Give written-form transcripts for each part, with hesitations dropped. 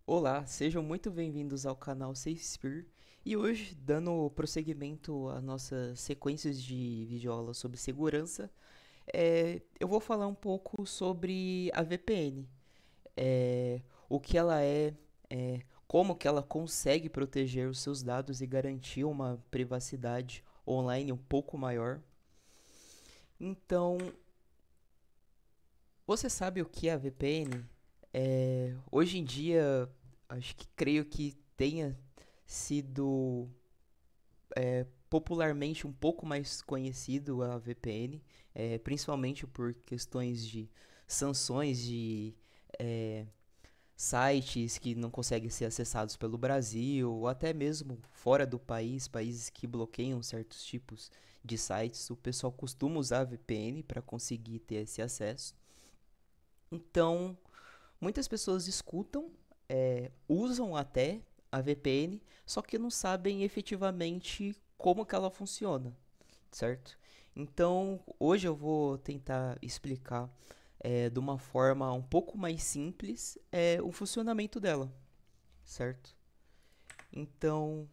Olá, sejam muito bem-vindos ao canal SafeSpear e hoje, dando prosseguimento às nossas sequências de videoaulas sobre segurança, eu vou falar um pouco sobre a VPN, o que ela como que ela consegue proteger os seus dados e garantir uma privacidade online um pouco maior. Então, você sabe o que é a VPN? Hoje em dia, acho que creio que tenha sido popularmente um pouco mais conhecido a VPN, principalmente por questões de sanções de é, sites que não conseguem ser acessados pelo Brasil, ou até mesmo fora do país, países que bloqueiam certos tipos de sites. O pessoal costuma usar a VPN para conseguir ter esse acesso. Então, muitas pessoas escutam, usam até a VPN, só que não sabem efetivamente como que ela funciona, certo? Então, hoje eu vou tentar explicar de uma forma um pouco mais simples o funcionamento dela, certo? Então,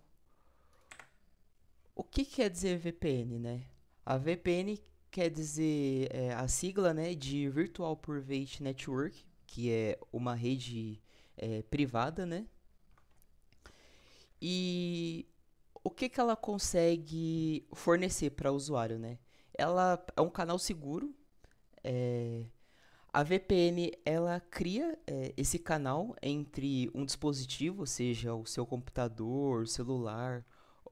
o que quer dizer VPN, né? A VPN quer dizer a sigla, né, de Virtual Private Network, que é uma rede privada, né? E o que que ela consegue fornecer para o usuário, né? Ela é um canal seguro. é, a VPN ela cria esse canal entre um dispositivo, seja o seu computador, celular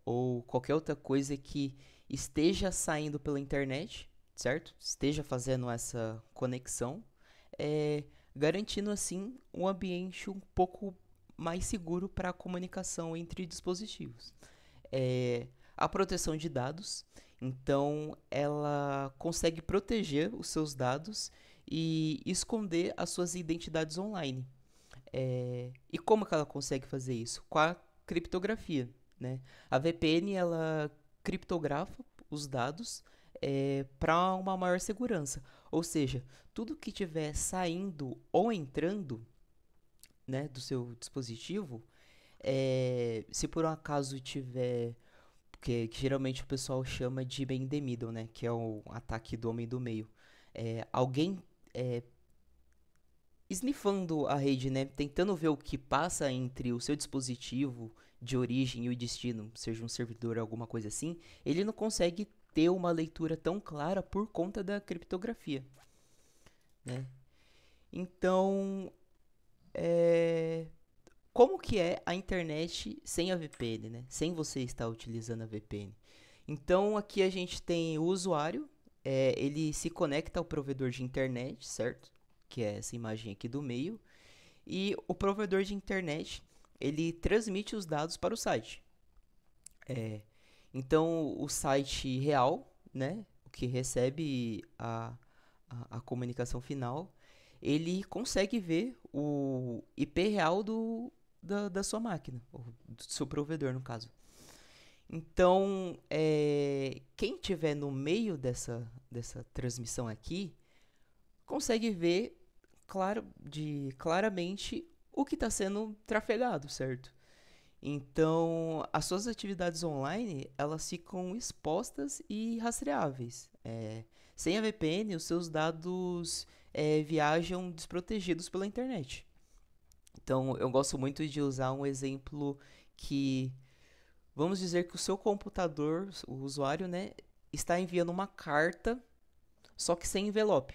ou qualquer outra coisa que esteja saindo pela internet, certo? Esteja fazendo essa conexão, é, garantindo assim um ambiente um pouco mais seguro para a comunicação entre dispositivos. A proteção de dados, então ela consegue proteger os seus dados e esconder as suas identidades online. E como que ela consegue fazer isso? Com a criptografia, né? A VPN ela criptografa os dados para uma maior segurança. Ou seja, tudo que estiver saindo ou entrando, né, do seu dispositivo, se por um acaso tiver que geralmente o pessoal chama de man in the middle, né? Que é o ataque do homem do meio. Alguém é, esnifando a rede, né? Tentando ver o que passa entre o seu dispositivo de origem e o destino, seja um servidor ou alguma coisa assim, ele não consegue ter uma leitura tão clara por conta da criptografia, né? Então, é... como que é a internet sem a VPN, né? Sem você estar utilizando a VPN? Então aqui a gente tem o usuário, ele se conecta ao provedor de internet, certo? Que é essa imagem aqui do meio. E o provedor de internet, ele transmite os dados para o site. É, então o site real, né? O que recebe a comunicação final, ele consegue ver o IP real da sua máquina, ou do seu provedor no caso. Então, quem tiver no meio dessa transmissão aqui consegue ver claramente o que está sendo trafegado, certo? Então, as suas atividades online elas ficam expostas e rastreáveis. Sem a VPN, os seus dados viajam desprotegidos pela internet. Então, eu gosto muito de usar um exemplo que vamos dizer que o seu computador, o usuário, né, está enviando uma carta, só que sem envelope.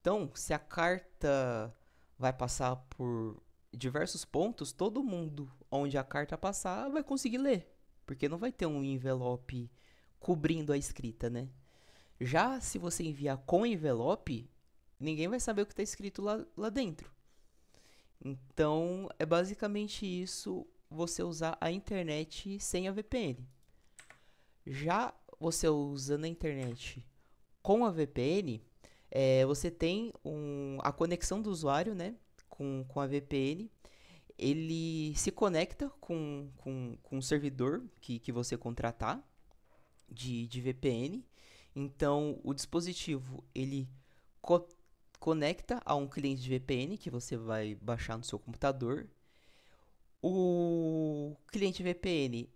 Então, se a carta vai passar por diversos pontos, todo mundo onde a carta passar vai conseguir ler, porque não vai ter um envelope cobrindo a escrita, né? Já se você enviar com envelope, ninguém vai saber o que está escrito lá dentro. Então, é basicamente isso, você usar a internet sem a VPN. Já você usando a internet com a VPN, você tem a conexão do usuário, né, com a VPN. Ele se conecta com o servidor que você contratar de VPN. Então, o dispositivo ele co conecta a um cliente de VPN que você vai baixar no seu computador. O cliente VPN,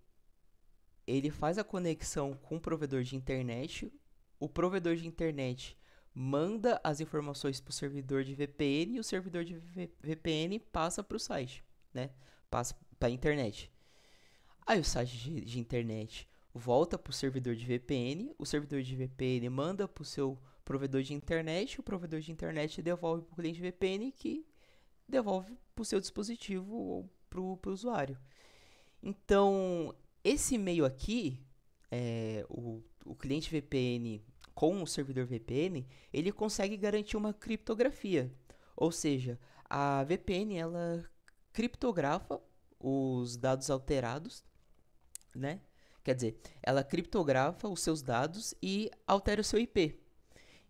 ele faz a conexão com o provedor de internet. O provedor de internet manda as informações para o servidor de VPN e o servidor de VPN passa para o site, né? Passa para a internet. Aí o site de internet volta para o servidor de VPN, o servidor de VPN manda para o seu provedor de internet, o provedor de internet devolve para o cliente VPN que devolve para o seu dispositivo ou para o usuário. Então, esse meio aqui, o cliente VPN com o servidor VPN, ele consegue garantir uma criptografia. Ou seja, a VPN ela criptografa os dados alterados, né? Quer dizer, ela criptografa os seus dados e altera o seu IP.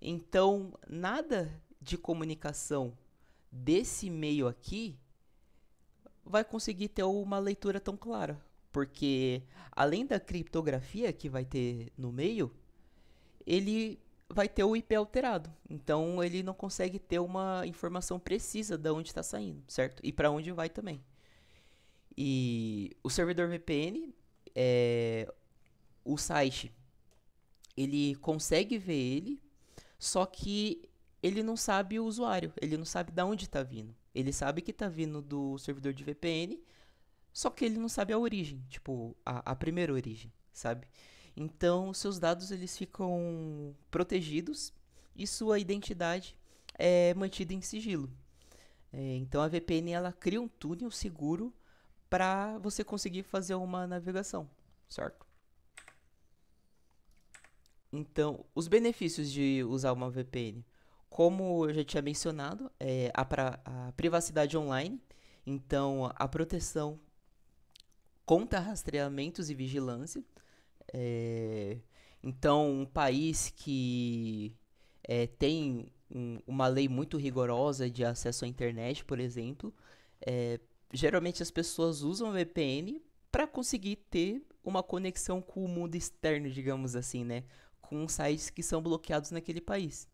Então, nada de comunicação desse meio aqui vai conseguir ter uma leitura tão clara. Porque, além da criptografia que vai ter no meio, ele vai ter o IP alterado. Então, ele não consegue ter uma informação precisa de onde está saindo, certo? E para onde vai também. E o servidor VPN, o site, ele consegue ver ele, só que ele não sabe o usuário, ele não sabe de onde está vindo. Ele sabe que está vindo do servidor de VPN, só que ele não sabe a origem, tipo, a primeira origem, sabe? Então, seus dados eles ficam protegidos e sua identidade é mantida em sigilo. Então, a VPN ela cria um túnel seguro para você conseguir fazer uma navegação, certo? Então, os benefícios de usar uma VPN, como eu já tinha mencionado, a privacidade online, então a proteção contra rastreamentos e vigilância. É, então, um país que tem uma lei muito rigorosa de acesso à internet, por exemplo, é, geralmente as pessoas usam VPN para conseguir ter uma conexão com o mundo externo, digamos assim, né? Com sites que são bloqueados naquele país.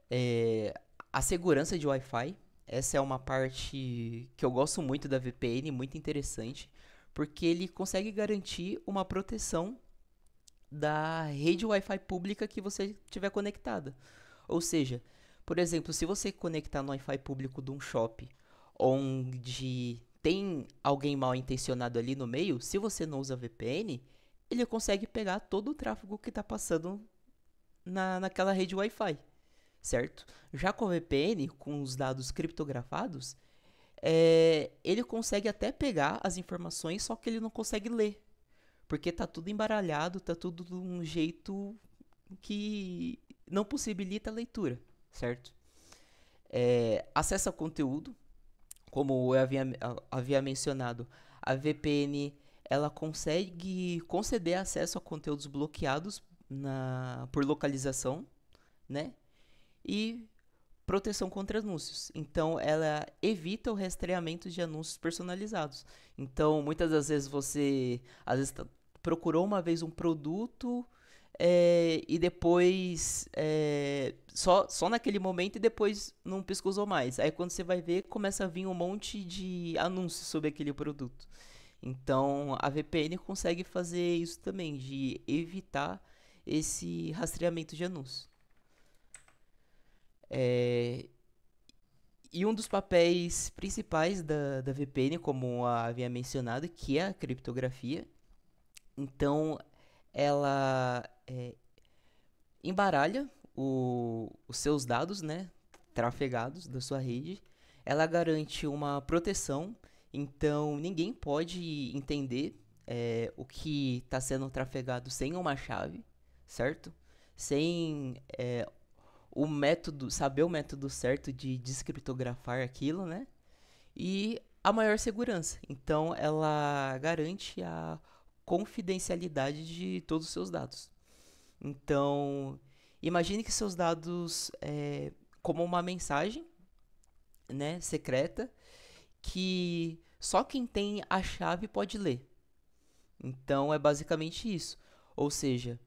É, a segurança de Wi-Fi, essa é uma parte que eu gosto muito da VPN, muito interessante, porque ele consegue garantir uma proteção da rede Wi-Fi pública que você tiver conectada. Ou seja, por exemplo, se você conectar no Wi-Fi público de um shopping onde tem alguém mal intencionado ali no meio, se você não usa VPN, ele consegue pegar todo o tráfego que está passando naquela rede Wi-Fi, certo? Já com a VPN, com os dados criptografados, ele consegue até pegar as informações, só que ele não consegue ler. Porque tá tudo embaralhado, tá tudo de um jeito que não possibilita a leitura, certo? Acesso ao conteúdo, como eu havia mencionado, a VPN ela consegue conceder acesso a conteúdos bloqueados por localização, né? E proteção contra anúncios. Então, ela evita o rastreamento de anúncios personalizados. Então, muitas das vezes você procurou uma vez um produto e depois só naquele momento e depois não pesquisou mais. Aí quando você vai ver, começa a vir um monte de anúncios sobre aquele produto. Então, a VPN consegue fazer isso também, de evitar esse rastreamento de anúncios. E um dos papéis principais da VPN, como eu havia mencionado, que é a criptografia. Então, ela embaralha os seus dados, né, trafegados da sua rede. Ela garante uma proteção, então ninguém pode entender o que está sendo trafegado sem uma chave, certo? Sem saber o método certo de descriptografar aquilo, né? E a maior segurança. Então, ela garante a confidencialidade de todos os seus dados. Então, imagine que seus dados como uma mensagem, né, secreta, que só quem tem a chave pode ler. Então, é basicamente isso. Ou seja,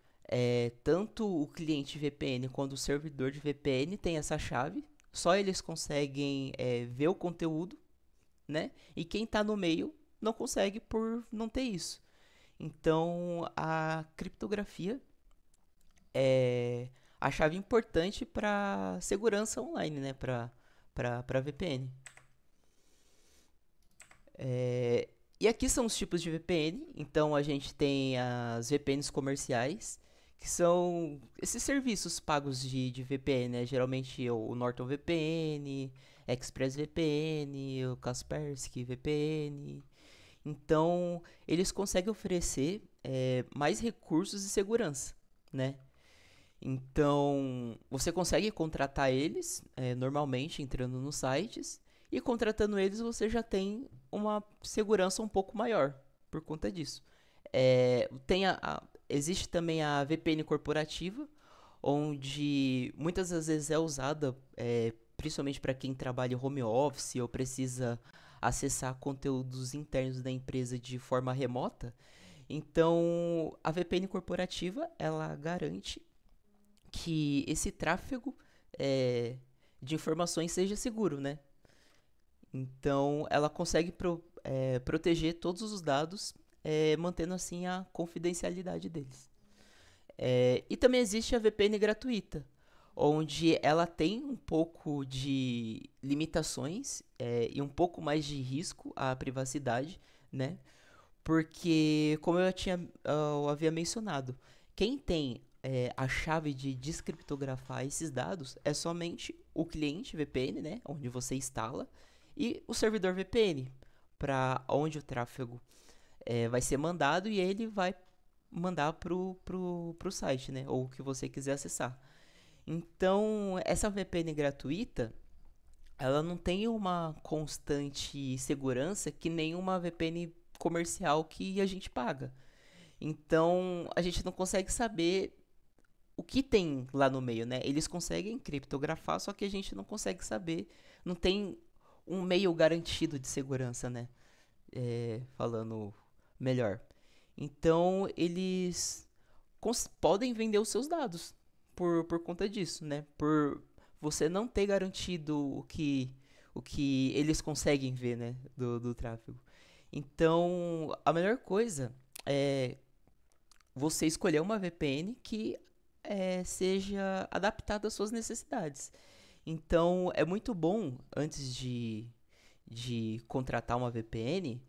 Tanto o cliente VPN quanto o servidor de VPN tem essa chave. Só eles conseguem ver o conteúdo, né? E quem está no meio não consegue por não ter isso. Então, a criptografia é a chave importante para segurança online, né? Para VPN. E aqui são os tipos de VPN. Então, a gente tem as VPNs comerciais, que são esses serviços pagos de VPN, né? Geralmente o Norton VPN, ExpressVPN, o Kaspersky VPN. Então, eles conseguem oferecer mais recursos e segurança, né? Então, você consegue contratar eles normalmente entrando nos sites, e contratando eles você já tem uma segurança um pouco maior por conta disso. Existe também a VPN corporativa, onde muitas das vezes é usada principalmente para quem trabalha em home office ou precisa acessar conteúdos internos da empresa de forma remota. Então, a VPN corporativa ela garante que esse tráfego é, de informações seja seguro, né? Então, ela consegue proteger todos os dados, mantendo assim a confidencialidade deles. E também existe a VPN gratuita, onde ela tem um pouco de limitações e um pouco mais de risco à privacidade, né? Porque, como eu havia mencionado, quem tem a chave de descriptografar esses dados é somente o cliente VPN, né, onde você instala, e o servidor VPN, para onde o tráfego vai ser mandado e ele vai mandar pro site, né, ou o que você quiser acessar. Então, essa VPN gratuita, ela não tem uma constante segurança que nenhuma VPN comercial que a gente paga. Então, a gente não consegue saber o que tem lá no meio, né? Eles conseguem criptografar, só que a gente não consegue saber, não tem um meio garantido de segurança, né? Falando melhor. Então, eles podem vender os seus dados por conta disso, né? Por você não ter garantido o que eles conseguem ver, né? Do tráfego. Então, a melhor coisa é você escolher uma VPN que seja adaptada às suas necessidades. Então, é muito bom, antes de contratar uma VPN,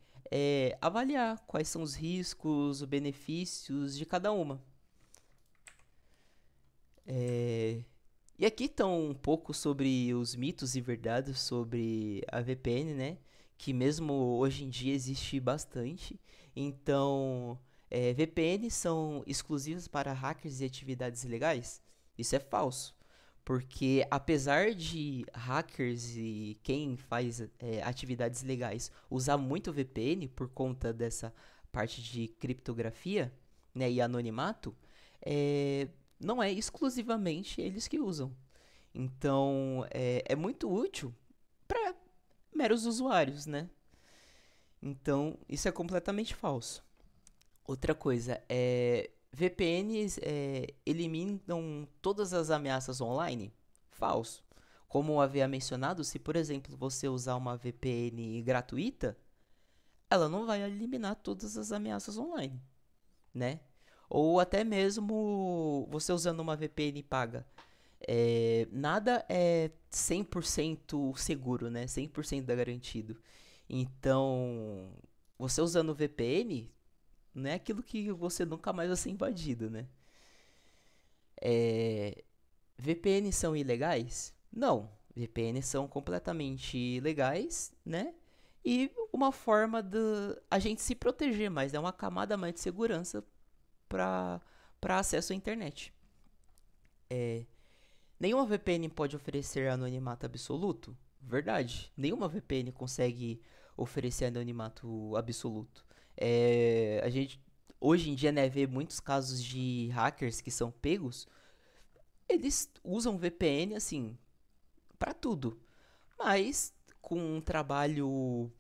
avaliar quais são os riscos, os benefícios de cada uma. É, e aqui estão um pouco sobre os mitos e verdades sobre a VPN, né? Que mesmo hoje em dia existe bastante. Então, VPN são exclusivas para hackers e atividades ilegais? Isso é falso. Porque apesar de hackers e quem faz atividades ilegais usar muito VPN por conta dessa parte de criptografia, né, e anonimato, é, não é exclusivamente eles que usam. Então, é muito útil para meros usuários, né? Então, isso é completamente falso. Outra coisa, VPNs eliminam todas as ameaças online? Falso. Como eu havia mencionado, se por exemplo você usar uma VPN gratuita, ela não vai eliminar todas as ameaças online, né? Ou até mesmo você usando uma VPN paga. Nada é 100% seguro, né? 100% garantido. Então, você usando VPN, não é aquilo que você nunca mais vai ser invadido, né? VPN são ilegais? Não. VPN são completamente legais, né? E uma forma de a gente se proteger mais, é uma camada mais de segurança para acesso à internet. Nenhuma VPN pode oferecer anonimato absoluto? Verdade. Nenhuma VPN consegue oferecer anonimato absoluto. A gente hoje em dia, né, vê muitos casos de hackers que são pegos. Eles usam VPN assim para tudo, mas com um trabalho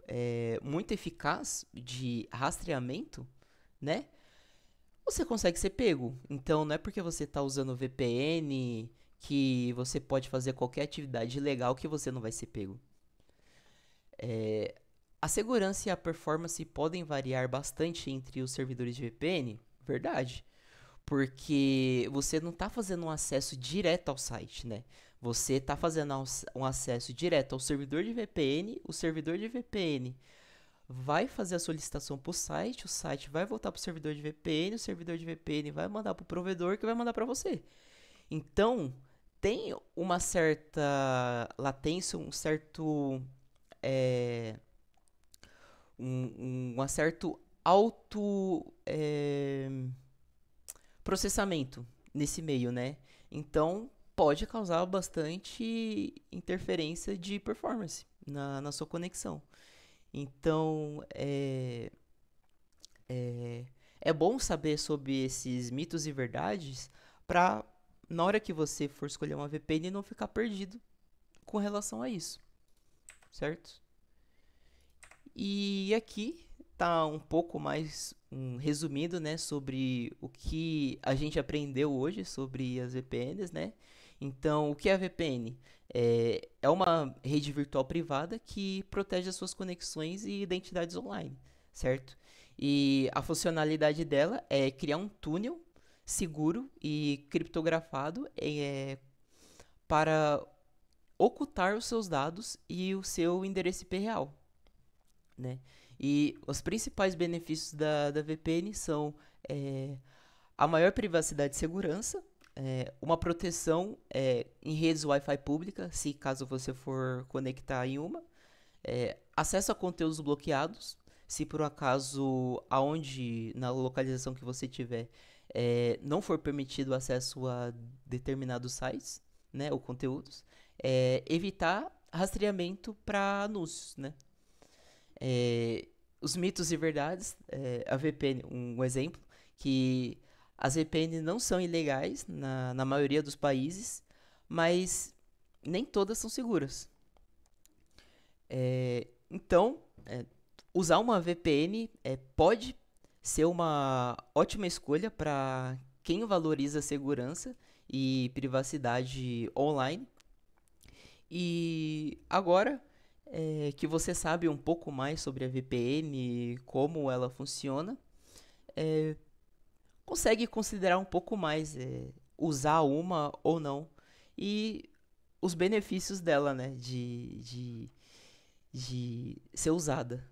muito eficaz de rastreamento, né? você consegue ser pego. Então não é porque você está usando VPN que você pode fazer qualquer atividade ilegal que você não vai ser pego. É, a segurança e a performance podem variar bastante entre os servidores de VPN, verdade? Porque você não está fazendo um acesso direto ao site, né? Você está fazendo um acesso direto ao servidor de VPN, o servidor de VPN vai fazer a solicitação para o site vai voltar para o servidor de VPN, o servidor de VPN vai mandar para o provedor que vai mandar para você. Então, tem uma certa latência, um certo é, um certo auto processamento nesse meio, né? Então, pode causar bastante interferência de performance na sua conexão. Então, é, é bom saber sobre esses mitos e verdades para, na hora que você for escolher uma VPN, não ficar perdido com relação a isso, certo? E aqui tá um pouco mais resumido, né, sobre o que a gente aprendeu hoje sobre as VPNs, né? Então, o que é a VPN? É uma rede virtual privada que protege as suas conexões e identidades online, certo? E a funcionalidade dela é criar um túnel seguro e criptografado para ocultar os seus dados e o seu endereço IP real, né? E os principais benefícios da VPN são é, a maior privacidade e segurança, uma proteção em redes Wi-Fi pública, se caso você for conectar em uma, acesso a conteúdos bloqueados, se por um acaso aonde na localização que você tiver não for permitido acesso a determinados sites, né, ou conteúdos, evitar rastreamento para anúncios, né? É, os mitos e verdades, a VPN, um exemplo, que as VPN não são ilegais na maioria dos países, mas nem todas são seguras. Então, usar uma VPN pode ser uma ótima escolha para quem valoriza a segurança e privacidade online. E agora que você sabe um pouco mais sobre a VPN, como ela funciona, consegue considerar um pouco mais usar uma ou não e os benefícios dela, né, de ser usada.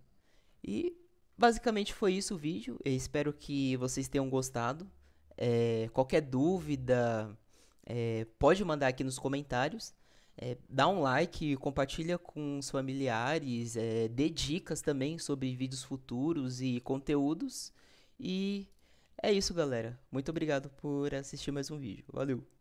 E basicamente foi isso o vídeo. Eu espero que vocês tenham gostado. Qualquer dúvida, pode mandar aqui nos comentários. Dá um like, compartilha com os familiares, dê dicas também sobre vídeos futuros e conteúdos. E é isso, galera. Muito obrigado por assistir mais um vídeo. Valeu!